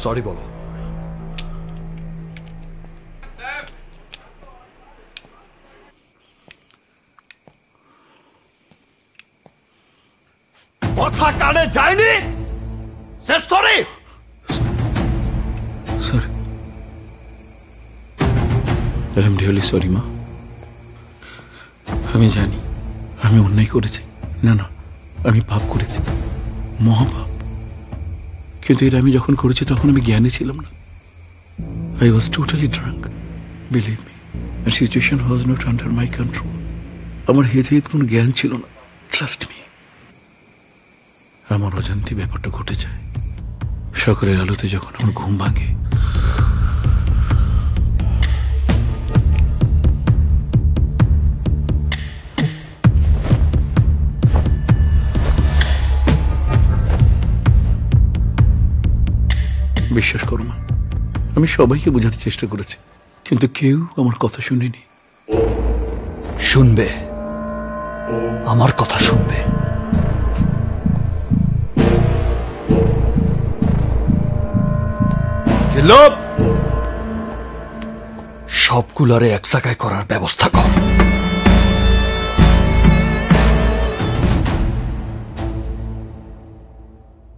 Sorry বলো। কথা কানে যায়নি? Say sorry. Sorry, I am really sorry মা। আমি জানি আমি অন্যায় করেছি, না না আমি পাপ করেছি, মহাপাপ। কিন্তু এটা আমি যখন করেছি তখন আমি জ্ঞানী ছিলাম না। I was totally drunk, believe me. The situation was not under my control. আমার হেত কোনো জ্ঞান ছিল না, ট্রাস্ট মি। আমার অজান্তে ব্যাপারটা ঘটে যায়। সকালের আলোতে যখন আমার ঘুম ভাঙে, বিশ্বাস করো মা, আমি সবাইকে বোঝাতে চেষ্টা করেছি, কিন্তু কেউ আমার কথা শুনেনি। শুনবে, আমার কথা শুনবে। সবগুলারে এক জায়গায় করার ব্যবস্থা কর।